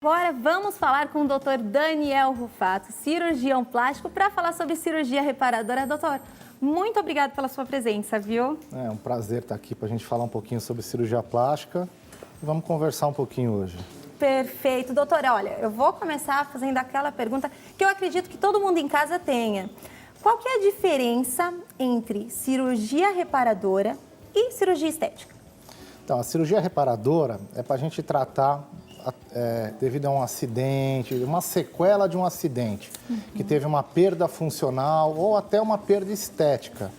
agora vamos falar com o Dr. Daniel Rufato, cirurgião plástico, para falar sobre cirurgia reparadora. Doutor, muito obrigado pela sua presença, viu? É um prazer estar aqui para a gente falar um pouquinho sobre cirurgia plástica. Vamos conversar um pouquinho hoje. Perfeito. Doutor, olha, eu vou começar fazendo aquela pergunta que eu acredito que todo mundo em casa tenha. Qual que é a diferença entre cirurgia reparadora e cirurgia estética? Então, a cirurgia reparadora é para a gente tratar devido a um acidente, uma sequela de um acidente, que teve uma perda funcional ou até uma perda estética.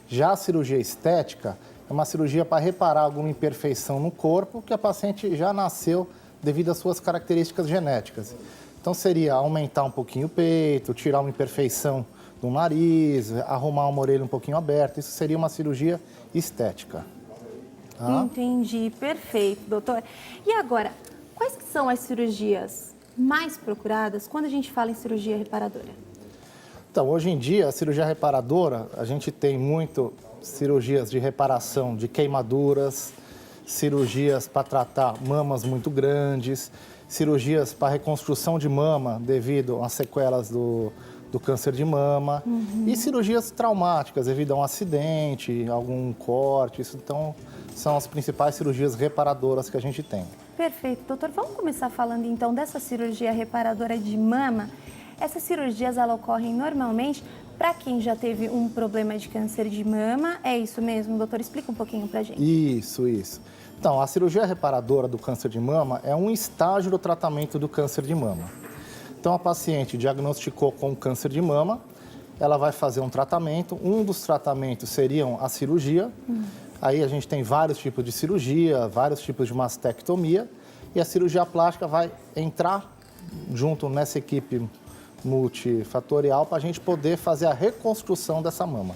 Já a cirurgia estética é uma cirurgia para reparar alguma imperfeição no corpo que a paciente já nasceu devido às suas características genéticas. Então, seria aumentar um pouquinho o peito, tirar uma imperfeição do nariz, arrumar uma orelha um pouquinho aberta. Isso seria uma cirurgia estética. Tá? Entendi, perfeito, doutor. E agora, quais que são as cirurgias mais procuradas quando a gente fala em cirurgia reparadora? Então, hoje em dia, a cirurgia reparadora, a gente tem muito cirurgias de reparação de queimaduras, cirurgias para tratar mamas muito grandes, cirurgias para reconstrução de mama devido às sequelas do câncer de mama e cirurgias traumáticas devido a um acidente, algum corte. Isso, então, são as principais cirurgias reparadoras que a gente tem. Perfeito, doutor. Vamos começar falando então dessa cirurgia reparadora de mama. Essas cirurgias elas ocorrem normalmente para quem já teve um problema de câncer de mama. É isso mesmo, doutor? Explica um pouquinho para a gente. Isso. Então, a cirurgia reparadora do câncer de mama é um estágio do tratamento do câncer de mama. Então, a paciente diagnosticou com câncer de mama, ela vai fazer um tratamento. Um dos tratamentos seriam a cirurgia. Aí a gente tem vários tipos de cirurgia, vários tipos de mastectomia. E a cirurgia plástica vai entrar junto nessa equipe multifatorial para a gente poder fazer a reconstrução dessa mama.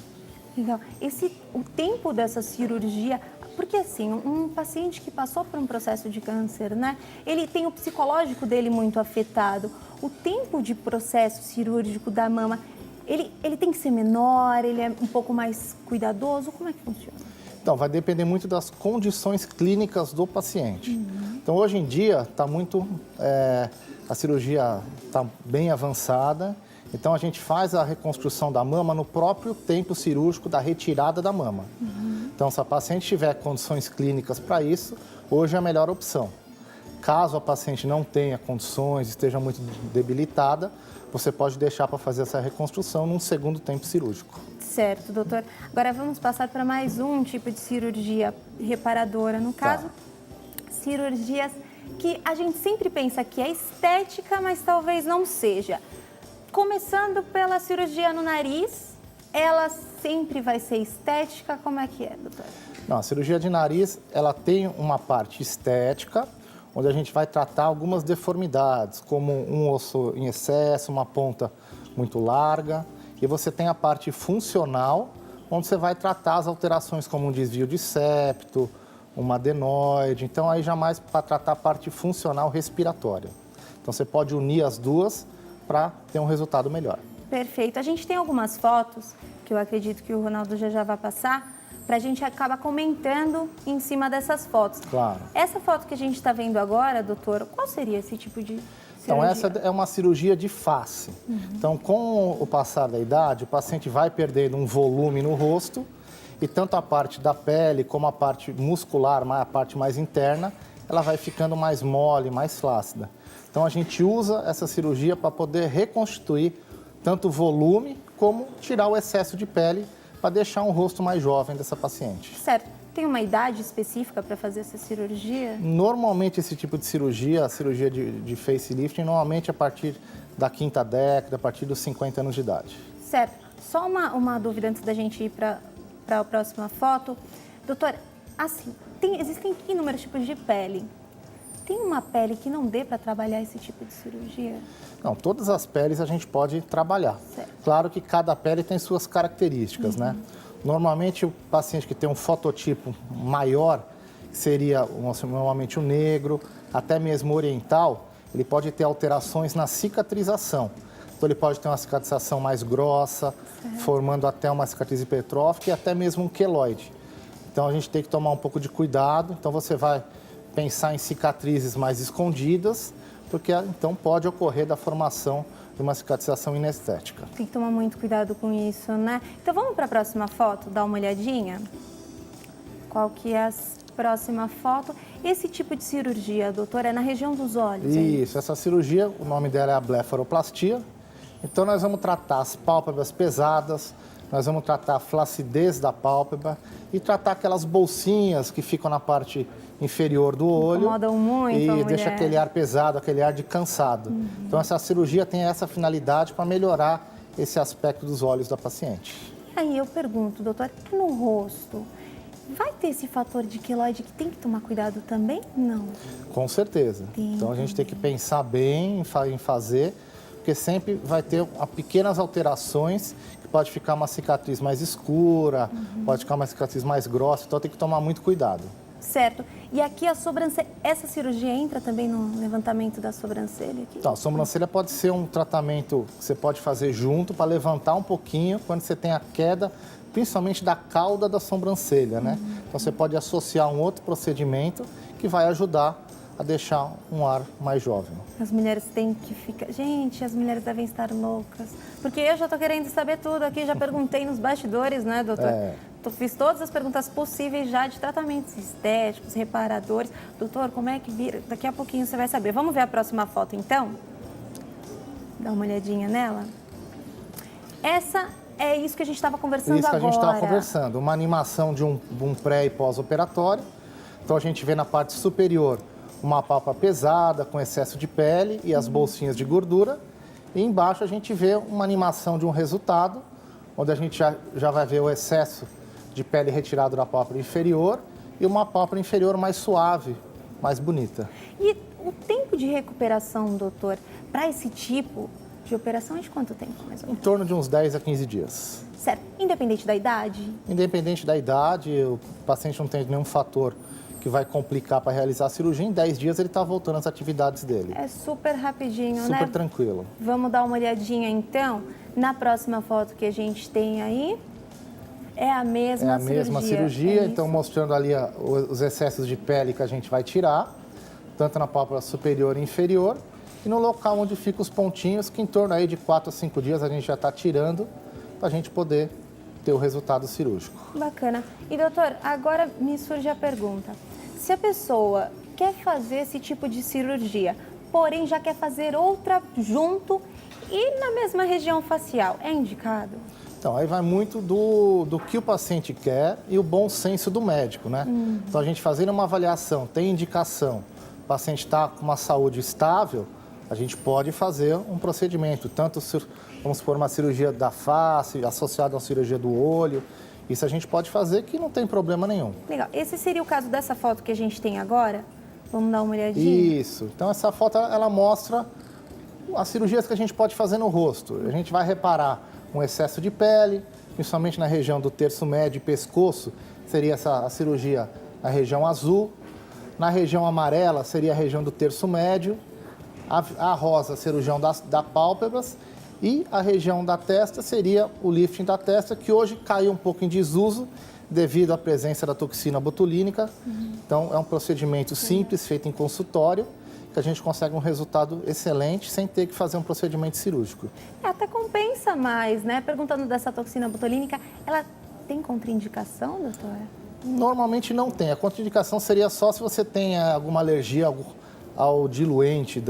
Legal. O tempo dessa cirurgia, porque assim, um paciente que passou por um processo de câncer, né? Ele tem o psicológico dele muito afetado. O tempo de processo cirúrgico da mama, ele tem que ser menor, ele é um pouco mais cuidadoso? Como é que funciona? Então, vai depender muito das condições clínicas do paciente. Então, hoje em dia, a cirurgia está bem avançada. Então, a gente faz a reconstrução da mama no próprio tempo cirúrgico da retirada da mama. Então, se a paciente tiver condições clínicas para isso, hoje é a melhor opção. Caso a paciente não tenha condições, esteja muito debilitada, você pode deixar para fazer essa reconstrução num segundo tempo cirúrgico. Certo, doutor. Agora vamos passar para mais um tipo de cirurgia reparadora. No caso, cirurgias que a gente sempre pensa que é estética, mas talvez não seja. Começando pela cirurgia no nariz, ela sempre vai ser estética? Como é que é, doutor? Não, a cirurgia de nariz, ela tem uma parte estética, onde a gente vai tratar algumas deformidades, como um osso em excesso, uma ponta muito larga. E você tem a parte funcional, onde você vai tratar as alterações como um desvio de septo, uma adenoide. Então, aí já mais para tratar a parte funcional respiratória. Então, você pode unir as duas para ter um resultado melhor. Perfeito. A gente tem algumas fotos, que eu acredito que o Ronaldo já vai passar, para a gente acabar comentando em cima dessas fotos. Claro. Essa foto que a gente está vendo agora, doutor, qual seria esse tipo de cirurgia? Então, essa é uma cirurgia de face. Então, com o passar da idade, o paciente vai perdendo um volume no rosto e tanto a parte da pele como a parte muscular, a parte mais interna, ela vai ficando mais mole, mais flácida. Então, a gente usa essa cirurgia para poder reconstituir tanto o volume como tirar o excesso de pele para deixar um rosto mais jovem dessa paciente. Certo. Tem uma idade específica para fazer essa cirurgia? Normalmente, esse tipo de cirurgia, a cirurgia de facelifting, normalmente a partir da 5ª década, a partir dos 50 anos de idade. Certo. Só uma dúvida antes da gente ir para a próxima foto. Doutor, assim, existem inúmeros tipos de pele. Tem uma pele que não dê para trabalhar esse tipo de cirurgia? Não, todas as peles a gente pode trabalhar. Certo. Claro que cada pele tem suas características, né? Normalmente, o paciente que tem um fototipo maior, seria normalmente o negro, até mesmo oriental, ele pode ter alterações na cicatrização. Então, ele pode ter uma cicatrização mais grossa, formando até uma cicatriz hipertrófica e até mesmo um queloide. Então, a gente tem que tomar um pouco de cuidado. Então, você vai pensar em cicatrizes mais escondidas, porque então pode ocorrer da formação de uma cicatrização inestética. Tem que tomar muito cuidado com isso, né? Então vamos para a próxima foto, dar uma olhadinha? Qual que é a próxima foto? Esse tipo de cirurgia, doutor, é na região dos olhos? Isso, essa cirurgia, o nome dela é a blefaroplastia. Então nós vamos tratar as pálpebras pesadas, nós vamos tratar a flacidez da pálpebra e tratar aquelas bolsinhas que ficam na parte inferior do olho. Incomodam muito a e mulher. deixa aquele ar pesado, aquele ar de cansado. Então essa cirurgia tem essa finalidade para melhorar esse aspecto dos olhos da paciente. Aí eu pergunto, doutor, no rosto, vai ter esse fator de queloide que tem que tomar cuidado também? Não. Com certeza. Então a gente tem que pensar bem em fazer, porque sempre vai ter pequenas alterações, que pode ficar uma cicatriz mais escura, pode ficar uma cicatriz mais grossa, então tem que tomar muito cuidado. Certo. E aqui a sobrancelha, essa cirurgia entra também no levantamento da sobrancelha aqui? Então, a sobrancelha pode ser um tratamento que você pode fazer junto para levantar um pouquinho quando você tem a queda, principalmente da cauda da sobrancelha, né? Então você pode associar um outro procedimento que vai ajudar a deixar um ar mais jovem. As mulheres têm que ficar... Gente, as mulheres devem estar loucas. Porque eu já estou querendo saber tudo aqui, já perguntei nos bastidores, né, doutor? Fiz todas as perguntas possíveis já de tratamentos estéticos, reparadores. Doutor, como é que vira? Daqui a pouquinho você vai saber. Vamos ver a próxima foto, então? Dá uma olhadinha nela. Essa é isso que a gente estava conversando agora. Isso que a gente estava conversando. Uma animação de um pré e pós-operatório. Então, a gente vê na parte superior uma pálpebra pesada, com excesso de pele e as bolsinhas de gordura. E embaixo a gente vê uma animação de um resultado, onde a gente já vai ver o excesso de pele retirado da pálpebra inferior e uma pálpebra inferior mais suave, mais bonita. E o tempo de recuperação, doutor, para esse tipo de operação é de quanto tempo, mais ou menos? Em torno de uns 10 a 15 dias. Certo. Independente da idade? Independente da idade, o paciente não tem nenhum fator que vai complicar para realizar a cirurgia. Em 10 dias ele está voltando às atividades dele. É super rapidinho, né? Super tranquilo. Vamos dar uma olhadinha, então, na próxima foto que a gente tem aí. É a mesma cirurgia. É a mesma cirurgia, então mostrando ali os excessos de pele que a gente vai tirar, tanto na pálpebra superior e inferior, e no local onde ficam os pontinhos, que em torno aí de 4 a 5 dias a gente já está tirando, para a gente poder ter o resultado cirúrgico. Bacana. E doutor, agora me surge a pergunta. Se a pessoa quer fazer esse tipo de cirurgia, porém já quer fazer outra junto e na mesma região facial, é indicado? Então, aí vai muito do que o paciente quer e o bom senso do médico, né? Então, a gente fazendo uma avaliação, tem indicação, o paciente está com uma saúde estável, a gente pode fazer um procedimento, tanto, vamos supor, uma cirurgia da face, associada a uma cirurgia do olho. Isso a gente pode fazer que não tem problema nenhum. Legal. Esse seria o caso dessa foto que a gente tem agora? Vamos dar uma olhadinha? Isso. Então, essa foto, ela mostra as cirurgias que a gente pode fazer no rosto. A gente vai reparar um excesso de pele, principalmente na região do terço médio e pescoço, seria a cirurgia na região azul. Na região amarela, seria a região do terço médio. A rosa, a cirurgião da pálpebras. E a região da testa seria o lifting da testa, que hoje caiu um pouco em desuso devido à presença da toxina botulínica. Então, é um procedimento simples, feito em consultório, que a gente consegue um resultado excelente sem ter que fazer um procedimento cirúrgico. Até compensa mais, né? Perguntando dessa toxina botulínica, ela tem contraindicação, doutora? Normalmente não tem. A contraindicação seria só se você tem alguma alergia ao diluente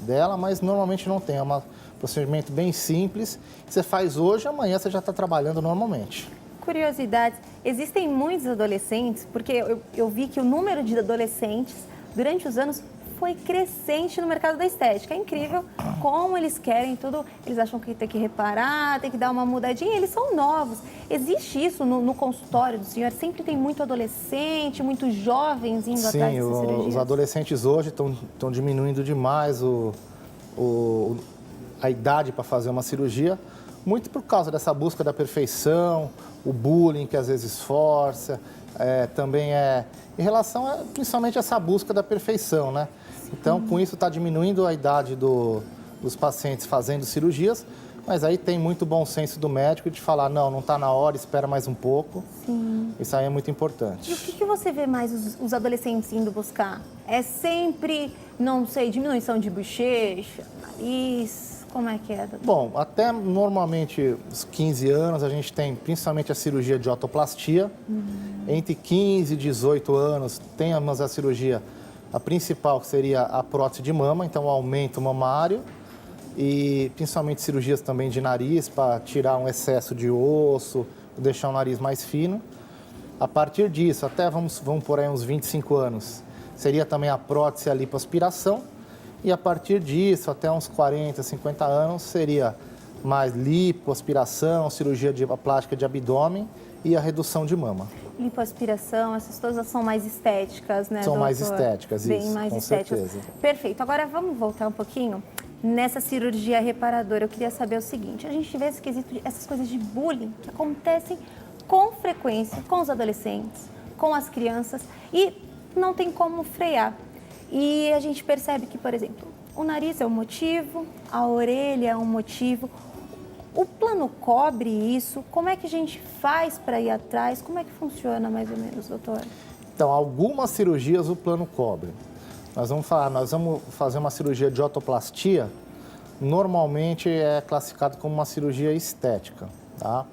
dela, mas normalmente não tem. É um procedimento bem simples. Você faz hoje, amanhã você já está trabalhando normalmente. Curiosidades. Existem muitos adolescentes, porque eu vi que o número de adolescentes, durante os anos, foi crescente no mercado da estética. É incrível como eles querem tudo. Eles acham que tem que reparar, tem que dar uma mudadinha. Eles são novos. Existe isso no consultório do senhor? Sempre tem muito adolescente, muitos jovens indo atrás dessas cirurgias? Sim, os adolescentes hoje estão diminuindo demais a idade para fazer uma cirurgia, muito por causa dessa busca da perfeição, o bullying que às vezes força, também em relação principalmente a essa busca da perfeição, né? Então, com isso está diminuindo a idade dos pacientes fazendo cirurgias, Mas aí tem muito bom senso do médico de falar, não está na hora, espera mais um pouco. Sim. Isso aí é muito importante. E o que você vê mais os adolescentes indo buscar? É sempre, não sei, diminuição de bochecha, nariz, como é que é, doutor? Bom, até normalmente os 15 anos a gente tem principalmente a cirurgia de otoplastia. Entre 15 e 18 anos temos a cirurgia, a principal que seria a prótese de mama, então o aumento mamário. E principalmente cirurgias também de nariz para tirar um excesso de osso, deixar o nariz mais fino. A partir disso, até vamos por aí uns 25 anos, seria também a prótese, a lipoaspiração. E a partir disso, até uns 40, 50 anos, seria mais lipoaspiração, cirurgia plástica de abdômen e a redução de mama. Lipoaspiração, essas todas são mais estéticas, né, São doutor? mais estéticas, Bem isso, mais com estéticas. certeza. Perfeito. Agora vamos voltar um pouquinho nessa cirurgia reparadora. Eu queria saber o seguinte, a gente vê esse quesito, essas coisas de bullying que acontecem com frequência com os adolescentes, com as crianças e não tem como frear. E a gente percebe que, por exemplo, o nariz é um motivo, a orelha é um motivo. O plano cobre isso? Como é que a gente faz para ir atrás? Como é que funciona mais ou menos, doutor? Então, algumas cirurgias o plano cobre. Nós vamos fazer uma cirurgia de otoplastia, normalmente é classificado como uma cirurgia estética, tá?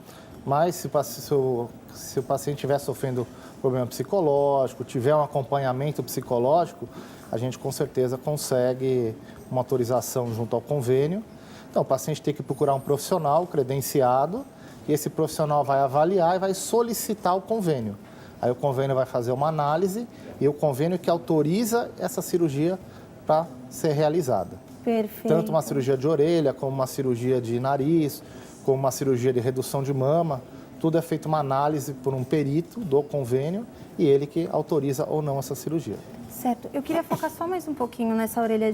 Mas se o paciente estiver sofrendo problema psicológico, tiver um acompanhamento psicológico, a gente com certeza consegue uma autorização junto ao convênio. Então, o paciente tem que procurar um profissional credenciado e esse profissional vai avaliar e vai solicitar o convênio. Aí o convênio vai fazer uma análise e o convênio que autoriza essa cirurgia para ser realizada. Perfeito. Tanto uma cirurgia de orelha, como uma cirurgia de nariz, como uma cirurgia de redução de mama, tudo é feito uma análise por um perito do convênio e ele que autoriza ou não essa cirurgia. Certo. Eu queria focar só mais um pouquinho nessa orelha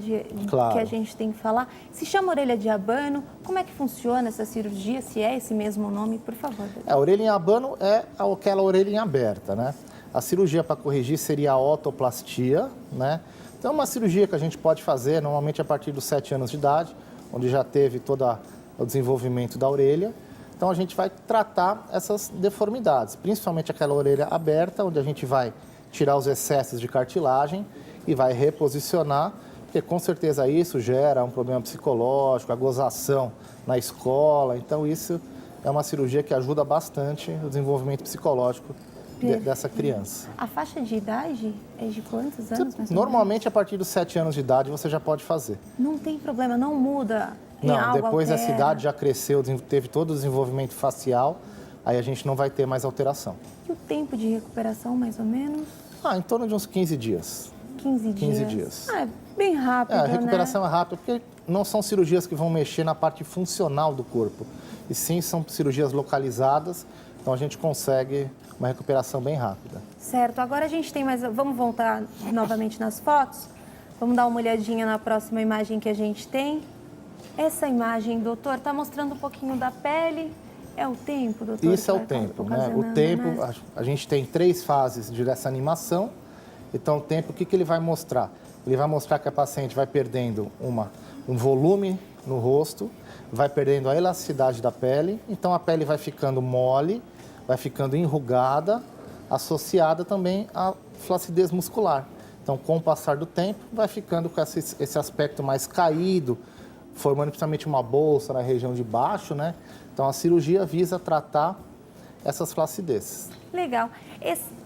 Claro. que a gente tem que falar. Se chama orelha de abano, como é que funciona essa cirurgia? Se é esse mesmo nome, por favor. A orelha em abano é aquela orelha aberta, né? A cirurgia para corrigir seria a otoplastia, né? Então é uma cirurgia que a gente pode fazer normalmente a partir dos 7 anos de idade, onde já teve todo o desenvolvimento da orelha. Então a gente vai tratar essas deformidades, principalmente aquela orelha aberta, onde a gente vai tirar os excessos de cartilagem e vai reposicionar, porque com certeza isso gera um problema psicológico, a gozação na escola. Então isso é uma cirurgia que ajuda bastante o desenvolvimento psicológico dessa criança. A faixa de idade é de quantos anos? Mais ou Normalmente a partir dos 7 anos de idade você já pode fazer. menos? Não tem problema, não muda em Não, algo depois altera. essa idade já cresceu, teve todo o desenvolvimento facial, aí a gente não vai ter mais alteração. E o tempo de recuperação, mais ou menos? Em torno de uns 15 dias. 15 dias. 15 dias. Ah, é bem rápido, A recuperação né? é rápida, porque não são cirurgias que vão mexer na parte funcional do corpo. E sim, são cirurgias localizadas, então a gente consegue uma recuperação bem rápida. Certo, agora a gente tem mais... Vamos voltar novamente nas fotos? Vamos dar uma olhadinha na próxima imagem que a gente tem. Essa imagem, doutor, está mostrando um pouquinho da pele. É o tempo, doutor? Isso é o que vai tempo, né? ocasionando, O tempo, né? a gente tem 3 fases dessa animação. Então, o tempo, o que ele vai mostrar? Ele vai mostrar que a paciente vai perdendo um volume no rosto, vai perdendo a elasticidade da pele, então a pele vai ficando mole, vai ficando enrugada, associada também à flacidez muscular. Então, com o passar do tempo, vai ficando com esse aspecto mais caído, formando principalmente uma bolsa na região de baixo, né? Então, a cirurgia visa tratar essas flacidezes. Legal.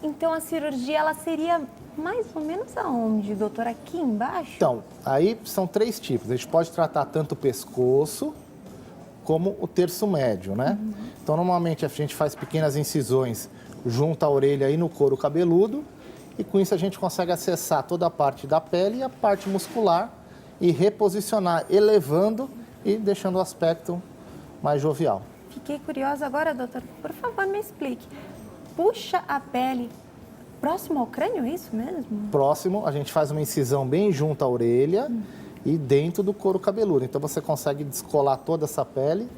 Então, a cirurgia, ela seria mais ou menos aonde, doutor? Aqui embaixo? Então, aí são 3 tipos. A gente pode tratar tanto o pescoço como o terço médio, né? Então, normalmente a gente faz pequenas incisões junto à orelha e no couro cabeludo e com isso a gente consegue acessar toda a parte da pele e a parte muscular e reposicionar, elevando e deixando o aspecto mais jovial. Fiquei curiosa agora, doutor. Por favor, me explique. Puxa a pele próximo ao crânio, é isso mesmo? Próximo, a gente faz uma incisão bem junto à orelha e dentro do couro cabeludo. Então você consegue descolar toda essa pele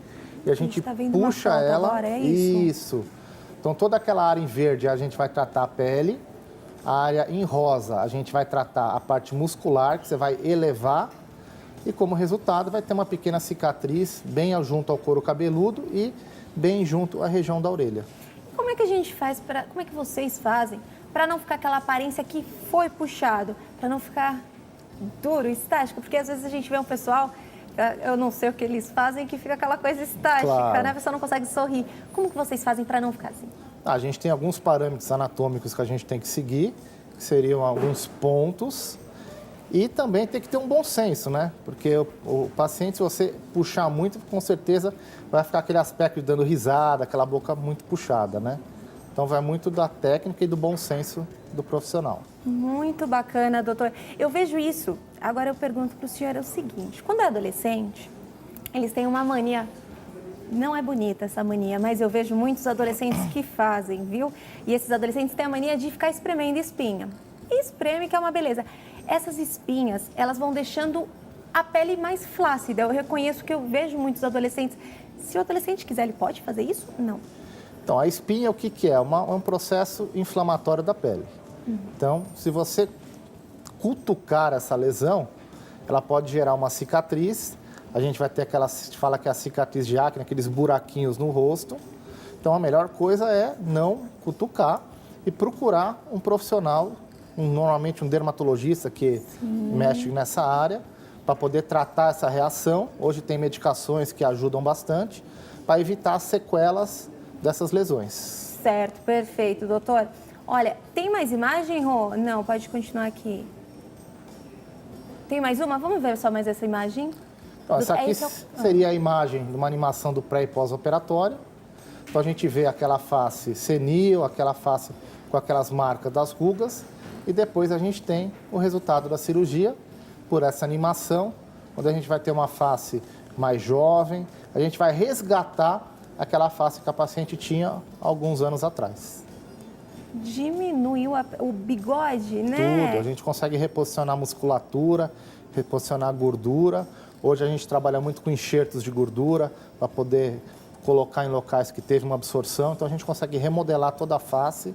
e a gente tá vendo uma puxa foto ela. agora, é isso? Isso. Então toda aquela área em verde a gente vai tratar a pele. A área em rosa a gente vai tratar a parte muscular, que você vai elevar. e como resultado vai ter uma pequena cicatriz bem junto ao couro cabeludo e bem junto à região da orelha. Como é que a gente faz como é que vocês fazem para não ficar aquela aparência que foi puxado, para não ficar duro, estático? Porque às vezes a gente vê um pessoal, eu não sei o que eles fazem, que fica aquela coisa estática, Claro. né? A pessoa não consegue sorrir. Como que vocês fazem para não ficar assim? A gente tem alguns parâmetros anatômicos que a gente tem que seguir, que seriam alguns pontos. E também tem que ter um bom senso, né? Porque o paciente, se você puxar muito, com certeza vai ficar aquele aspecto de dando risada, aquela boca muito puxada, né? Então vai muito da técnica e do bom senso do profissional. Muito bacana, doutor. Eu vejo isso. Agora eu pergunto para o senhor o seguinte: quando é adolescente, eles têm uma mania. Não é bonita essa mania, mas eu vejo muitos adolescentes que fazem, viu? E esses adolescentes têm a mania de ficar espremendo espinha. E espreme, que é uma beleza. Essas espinhas, elas vão deixando a pele mais flácida. Eu reconheço que eu vejo muitos adolescentes. Se o adolescente quiser, ele pode fazer isso? Não. Então, a espinha, o que que é? É um processo inflamatório da pele. Então, se você cutucar essa lesão, ela pode gerar uma cicatriz. A gente vai ter aquela, a gente fala que é a cicatriz de acne, aqueles buraquinhos no rosto. Então, a melhor coisa é não cutucar e procurar um profissional, normalmente um dermatologista que mexe nessa área, para poder tratar essa reação. Hoje tem medicações que ajudam bastante para evitar as sequelas dessas lesões. Certo, perfeito, doutor. Olha, tem mais imagem, Rô? Não, pode continuar aqui. Tem mais uma? Vamos ver só mais essa imagem? Então, essa aqui seria a imagem de uma animação do pré e pós-operatório. Então, a gente vê aquela face senil, aquela face com aquelas marcas das rugas. E depois a gente tem o resultado da cirurgia por essa animação, onde a gente vai ter uma face mais jovem. A gente vai resgatar aquela face que a paciente tinha alguns anos atrás. Diminuiu o bigode, né? Tudo. A gente consegue reposicionar a musculatura, reposicionar a gordura. Hoje a gente trabalha muito com enxertos de gordura para poder colocar em locais que teve uma absorção. Então a gente consegue remodelar toda a face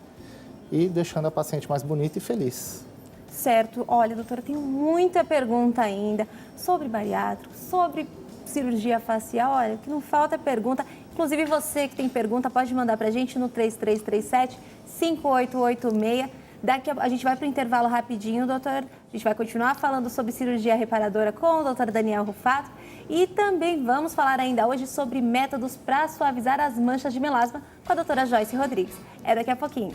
e deixando a paciente mais bonita e feliz. Certo. Olha, doutora, tenho muita pergunta ainda sobre bariátrico, sobre cirurgia facial. Olha, o que não falta é pergunta. Inclusive, você que tem pergunta, pode mandar para a gente no 3337-5886. Daqui a gente vai para o intervalo rapidinho, doutor. A gente vai continuar falando sobre cirurgia reparadora com o doutor Daniel Rufato. E também vamos falar ainda hoje sobre métodos para suavizar as manchas de melasma com a doutora Joyce Rodrigues. É daqui a pouquinho.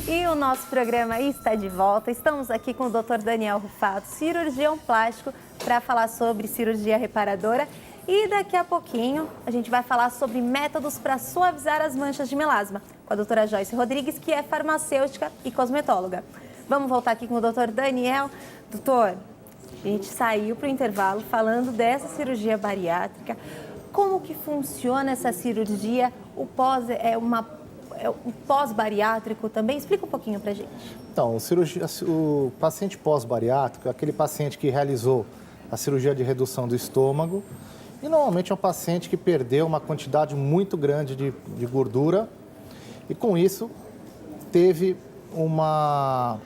E o nosso programa está de volta. Estamos aqui com o Dr. Daniel Rufato, cirurgião plástico, para falar sobre cirurgia reparadora. E daqui a pouquinho a gente vai falar sobre métodos para suavizar as manchas de melasma, com a doutora Joyce Rodrigues, que é farmacêutica e cosmetóloga. Vamos voltar aqui com o Dr. Daniel. Doutor, a gente saiu para o intervalo falando dessa cirurgia bariátrica. Como que funciona essa cirurgia? O pós-bariátrico também? Explica um pouquinho para a gente. Então, o paciente pós-bariátrico é aquele paciente que realizou a cirurgia de redução do estômago e normalmente é um paciente que perdeu uma quantidade muito grande de gordura e com isso teve uma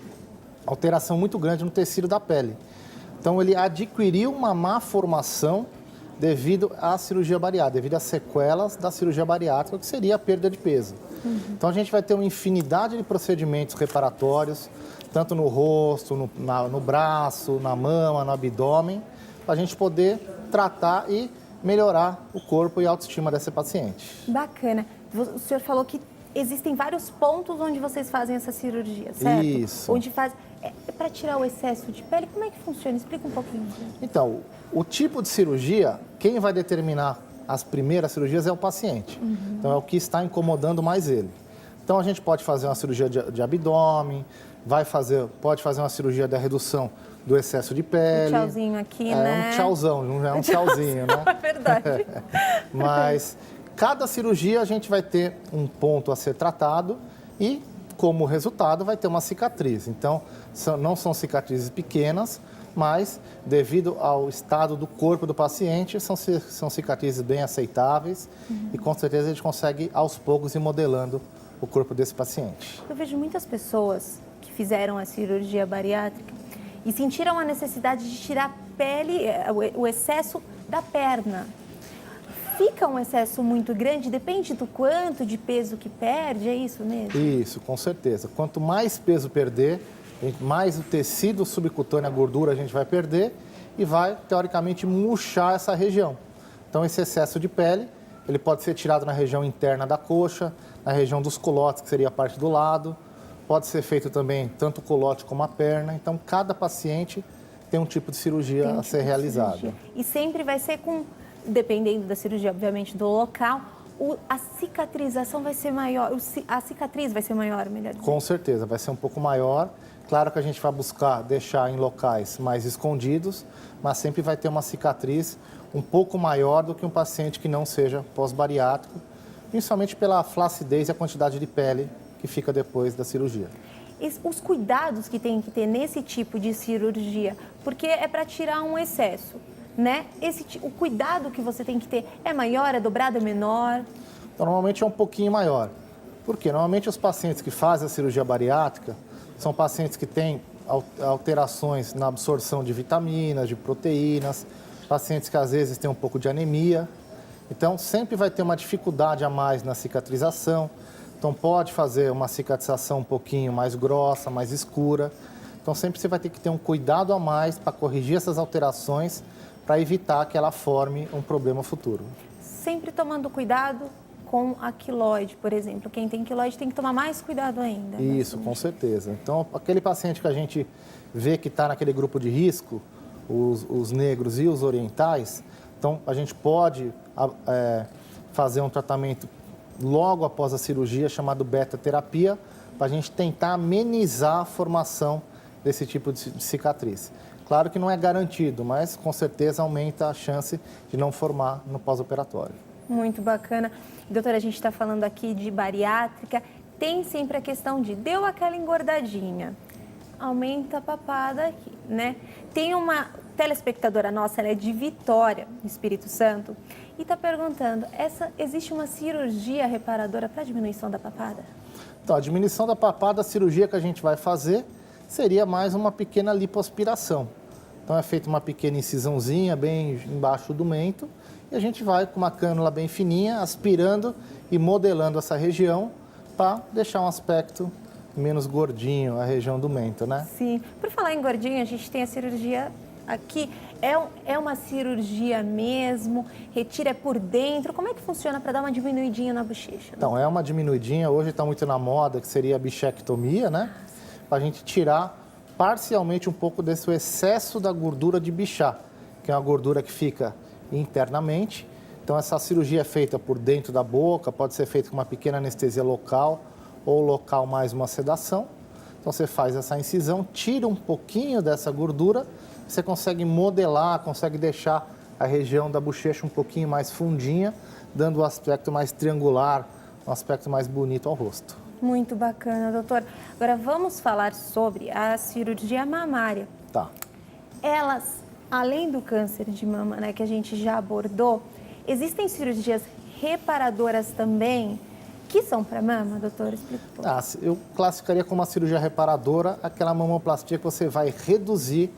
alteração muito grande no tecido da pele. Então, ele adquiriu uma má formação devido à cirurgia bariátrica, devido às sequelas da cirurgia bariátrica, que seria a perda de peso. Então, a gente vai ter uma infinidade de procedimentos reparatórios, tanto no rosto, no braço, na mama, no abdômen, para a gente poder tratar e melhorar o corpo e a autoestima dessa paciente. Bacana. O senhor falou que existem vários pontos onde vocês fazem essa cirurgia, certo? Isso. Onde faz... É para tirar o excesso de pele? Como é que funciona? Explica um pouquinho. Então, o tipo de cirurgia, quem vai determinar as primeiras cirurgias é o paciente. Então, é o que está incomodando mais ele. Então, a gente pode fazer uma cirurgia de abdômen, pode fazer uma cirurgia da redução do excesso de pele. Um tchauzinho aqui, né? É um tchauzão, não é um tchauzinho, né? É verdade. Mas cada cirurgia a gente vai ter um ponto a ser tratado e como resultado vai ter uma cicatriz. Então, não são cicatrizes pequenas, mas devido ao estado do corpo do paciente, são cicatrizes bem aceitáveis e com certeza a gente consegue aos poucos ir modelando o corpo desse paciente. Eu vejo muitas pessoas que fizeram a cirurgia bariátrica e sentiram a necessidade de tirar a pele, o excesso da perna. Fica um excesso muito grande, depende do quanto de peso que perde, é isso mesmo? Isso, com certeza. Quanto mais peso perder, mais o tecido subcutâneo, a gordura a gente vai perder e vai, teoricamente, murchar essa região. Então, esse excesso de pele, ele pode ser tirado na região interna da coxa, na região dos culotes, que seria a parte do lado. Pode ser feito também tanto o culote como a perna. Então, cada paciente tem um tipo de cirurgia a ser realizada. E sempre vai ser com, dependendo da cirurgia, obviamente, do local, a cicatrização vai ser maior, a cicatriz vai ser maior, melhor dizer. Com certeza, vai ser um pouco maior. Claro que a gente vai buscar deixar em locais mais escondidos, mas sempre vai ter uma cicatriz um pouco maior do que um paciente que não seja pós-bariátrico, principalmente pela flacidez e a quantidade de pele que fica depois da cirurgia. Os cuidados que tem que ter nesse tipo de cirurgia, porque é para tirar um excesso, né? O cuidado que você tem que ter é maior, é dobrado, é menor? Então, normalmente é um pouquinho maior. Por quê? Normalmente os pacientes que fazem a cirurgia bariátrica são pacientes que têm alterações na absorção de vitaminas, de proteínas, pacientes que às vezes têm um pouco de anemia. Então, sempre vai ter uma dificuldade a mais na cicatrização. Então, pode fazer uma cicatrização um pouquinho mais grossa, mais escura. Então, sempre você vai ter que ter um cuidado a mais para corrigir essas alterações, para evitar que ela forme um problema futuro. Sempre tomando cuidado com a quiloide, por exemplo. Quem tem quiloide tem que tomar mais cuidado ainda. Isso, com certeza. Então, aquele paciente que a gente vê que está naquele grupo de risco, os negros e os orientais, então a gente pode fazer um tratamento logo após a cirurgia, chamado beta-terapia, para a gente tentar amenizar a formação desse tipo de cicatriz. Claro que não é garantido, mas com certeza aumenta a chance de não formar no pós-operatório. Muito bacana. Doutora, a gente está falando aqui de bariátrica, tem sempre a questão de deu aquela engordadinha, aumenta a papada aqui, né? Tem uma telespectadora nossa, ela é de Vitória, no Espírito Santo, e está perguntando, existe uma cirurgia reparadora para diminuição da papada? Então, a diminuição da papada, a cirurgia que a gente vai fazer seria mais uma pequena lipoaspiração. Então, é feita uma pequena incisãozinha bem embaixo do mento e a gente vai com uma cânula bem fininha, aspirando e modelando essa região para deixar um aspecto menos gordinho, a região do mento, né? Sim. Por falar em gordinho, a gente tem a cirurgia aqui. É uma cirurgia mesmo? Retira por dentro? Como é que funciona para dar uma diminuidinha na bochecha? Então, é uma diminuidinha. Hoje está muito na moda, que seria a bichectomia, né? Para a gente tirar parcialmente um pouco desse excesso da gordura de bichar, que é uma gordura que fica internamente. Então, essa cirurgia é feita por dentro da boca, pode ser feita com uma pequena anestesia local ou local mais uma sedação. Então, você faz essa incisão, tira um pouquinho dessa gordura, você consegue modelar, consegue deixar a região da bochecha um pouquinho mais fundinha, dando um aspecto mais triangular, um aspecto mais bonito ao rosto. Muito bacana, doutor. Agora vamos falar sobre a cirurgia mamária. Tá. Elas, além do câncer de mama, né, que a gente já abordou, existem cirurgias reparadoras também que são para mama, doutor? Explica um pouco. Eu classificaria como uma cirurgia reparadora aquela mamoplastia que você vai reduzir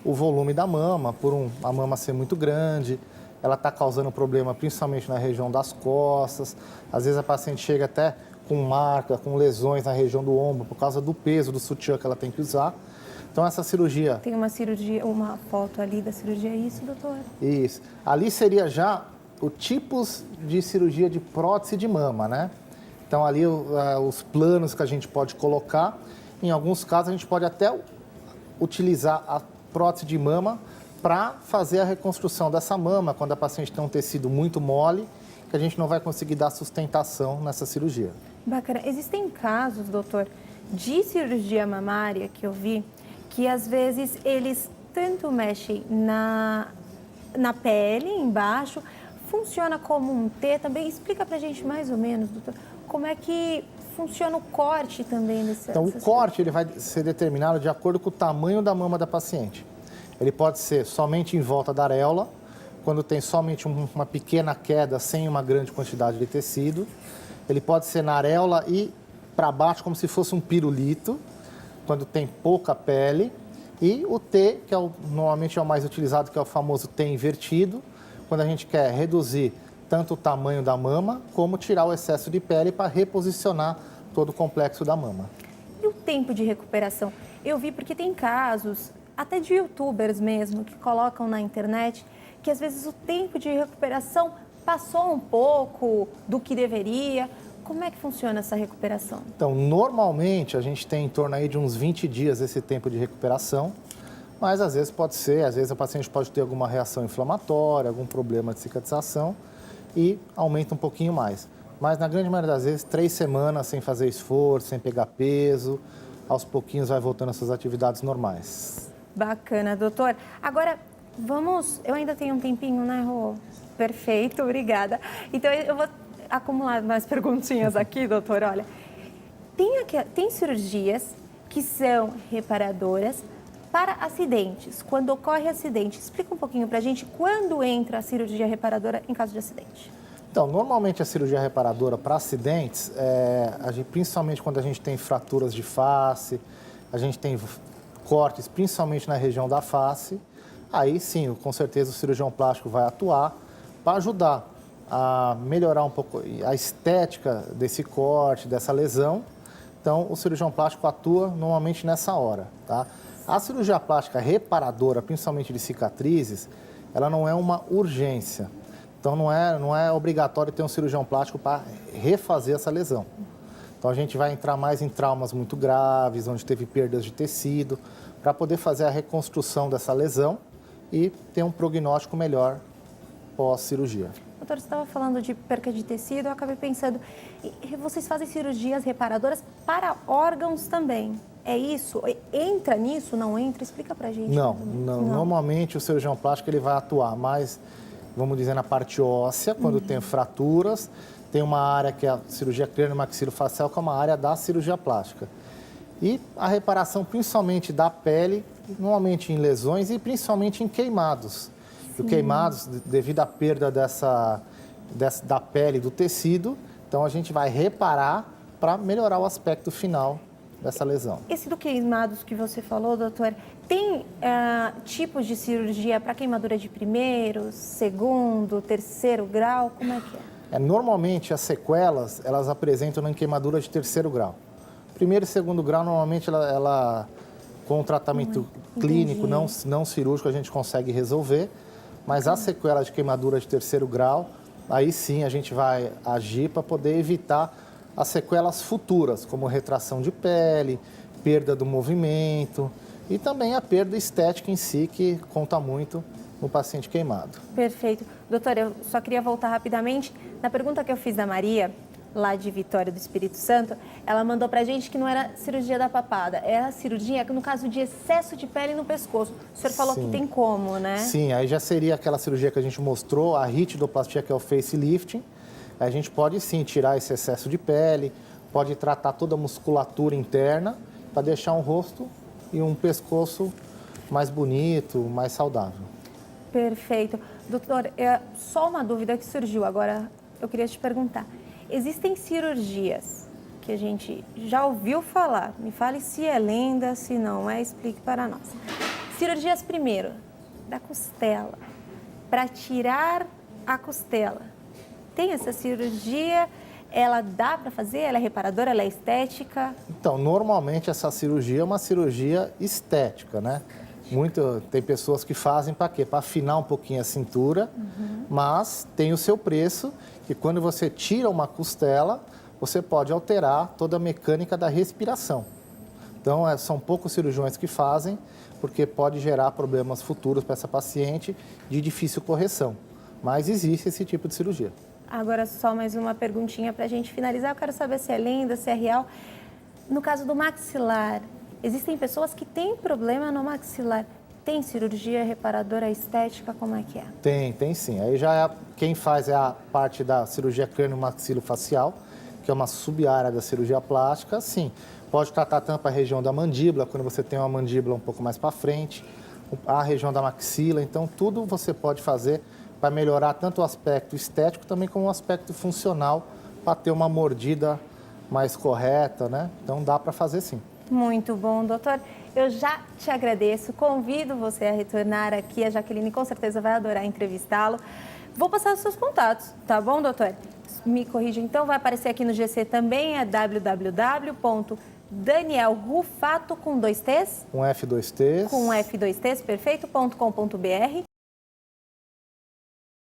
o volume da mama, a mama ser muito grande. Ela está causando problema principalmente na região das costas. Às vezes a paciente chega até com marca, com lesões na região do ombro, por causa do peso do sutiã que ela tem que usar. Então, essa cirurgia... Tem uma cirurgia, uma foto ali da cirurgia, é isso, doutor? Isso. Ali seria já o tipos de cirurgia de prótese de mama, né? Então, ali os planos que a gente pode colocar. Em alguns casos, a gente pode até utilizar a prótese de mama para fazer a reconstrução dessa mama, quando a paciente tem um tecido muito mole, que a gente não vai conseguir dar sustentação nessa cirurgia. Bacana. Existem casos, doutor, de cirurgia mamária que eu vi, que às vezes eles tanto mexem na pele, embaixo, funciona como um T também. Explica pra gente mais ou menos, doutor, como é que funciona o corte também desse? Então, o corte ele vai ser determinado de acordo com o tamanho da mama da paciente. Ele pode ser somente em volta da areola, quando tem somente uma pequena queda sem uma grande quantidade de tecido. Ele pode ser na areola e para baixo, como se fosse um pirulito, quando tem pouca pele. E o T, que normalmente é o mais utilizado, que é o famoso T invertido, quando a gente quer reduzir tanto o tamanho da mama, como tirar o excesso de pele para reposicionar todo o complexo da mama. E o tempo de recuperação? Eu vi porque tem casos, até de youtubers mesmo, que colocam na internet, que às vezes o tempo de recuperação passou um pouco do que deveria. Como é que funciona essa recuperação? Então, normalmente a gente tem em torno aí de uns 20 dias esse tempo de recuperação, mas às vezes pode ser, às vezes o paciente pode ter alguma reação inflamatória, algum problema de cicatrização e aumenta um pouquinho mais. Mas na grande maioria das vezes, 3 semanas sem fazer esforço, sem pegar peso, aos pouquinhos vai voltando às suas atividades normais. Bacana, doutor. Agora, eu ainda tenho um tempinho, né, Rô? Perfeito, obrigada. Então, eu vou acumular mais perguntinhas aqui, doutor. Olha, tem cirurgias que são reparadoras para acidentes. Quando ocorre acidente, explica um pouquinho pra gente quando entra a cirurgia reparadora em caso de acidente. Então, normalmente a cirurgia reparadora para acidentes, principalmente quando a gente tem fraturas de face, a gente tem cortes, principalmente na região da face, aí sim, com certeza o cirurgião plástico vai atuar para ajudar a melhorar um pouco a estética desse corte, dessa lesão. Então, o cirurgião plástico atua normalmente nessa hora, tá? A cirurgia plástica reparadora, principalmente de cicatrizes, ela não é uma urgência. Então, não é obrigatório ter um cirurgião plástico para refazer essa lesão. Então, a gente vai entrar mais em traumas muito graves, onde teve perdas de tecido, para poder fazer a reconstrução dessa lesão e ter um prognóstico melhor pós-cirurgia. Doutor, você estava falando de perca de tecido, eu acabei pensando, vocês fazem cirurgias reparadoras para órgãos também, é isso? Entra nisso, não entra? Explica pra gente. Não. Normalmente o cirurgião plástico ele vai atuar mais, vamos dizer, na parte óssea, quando tem fraturas, tem uma área que é a cirurgia crânio-maxilofacial, que é uma área da cirurgia plástica. E a reparação principalmente da pele, normalmente em lesões e principalmente em queimados. E queimados, devido à perda da pele, do tecido, então a gente vai reparar para melhorar o aspecto final dessa lesão. Esse do queimados que você falou, doutor, tem tipos de cirurgia para queimadura de primeiro, segundo, terceiro grau? Como é que é? Normalmente as sequelas, elas apresentam em queimadura de terceiro grau. Primeiro e segundo grau, normalmente ela com um tratamento clínico, não cirúrgico, a gente consegue resolver. Mas a sequela de queimadura de terceiro grau, aí sim a gente vai agir para poder evitar as sequelas futuras, como retração de pele, perda do movimento e também a perda estética em si, que conta muito no paciente queimado. Perfeito. Doutor, eu só queria voltar rapidamente. Na pergunta que eu fiz da Maria, lá de Vitória do Espírito Santo, ela mandou pra gente que não era cirurgia da papada, era cirurgia no caso de excesso de pele no pescoço. O senhor falou que tem como, né? Sim, aí já seria aquela cirurgia que a gente mostrou, a ritidoplastia, que é o facelifting. A gente pode sim tirar esse excesso de pele, pode tratar toda a musculatura interna para deixar um rosto e um pescoço mais bonito, mais saudável. Perfeito. Doutor, só uma dúvida que surgiu agora, eu queria te perguntar. Existem cirurgias que a gente já ouviu falar, me fale se é lenda, se não é, explique para nós. Cirurgias primeiro, da costela, para tirar a costela. Tem essa cirurgia, ela dá para fazer, ela é reparadora, ela é estética? Então, normalmente essa cirurgia é uma cirurgia estética, né? Tem pessoas que fazem para quê? Para afinar um pouquinho a cintura, mas tem o seu preço, que quando você tira uma costela, você pode alterar toda a mecânica da respiração. Então, são poucos cirurgiões que fazem, porque pode gerar problemas futuros para essa paciente de difícil correção. Mas existe esse tipo de cirurgia. Agora, só mais uma perguntinha para a gente finalizar. Eu quero saber se é lenda, se é real. No caso do maxilar, existem pessoas que têm problema no maxilar. Tem cirurgia reparadora estética? Como é que é? Tem sim. Aí quem faz é a parte da cirurgia crânio-maxilofacial, que é uma sub-área da cirurgia plástica, sim. Pode tratar tanto a região da mandíbula, quando você tem uma mandíbula um pouco mais para frente, a região da maxila. Então, tudo você pode fazer para melhorar tanto o aspecto estético também como o aspecto funcional, para ter uma mordida mais correta, né? Então, dá para fazer sim. Muito bom, doutor. Eu já te agradeço, convido você a retornar aqui, a Jaqueline com certeza vai adorar entrevistá-lo. Vou passar os seus contatos, tá bom, doutor? Me corrija então, vai aparecer aqui no GC também, é www.danielrufato com 2 T's? Com F2T's. Com F2T's, perfeito.com.br.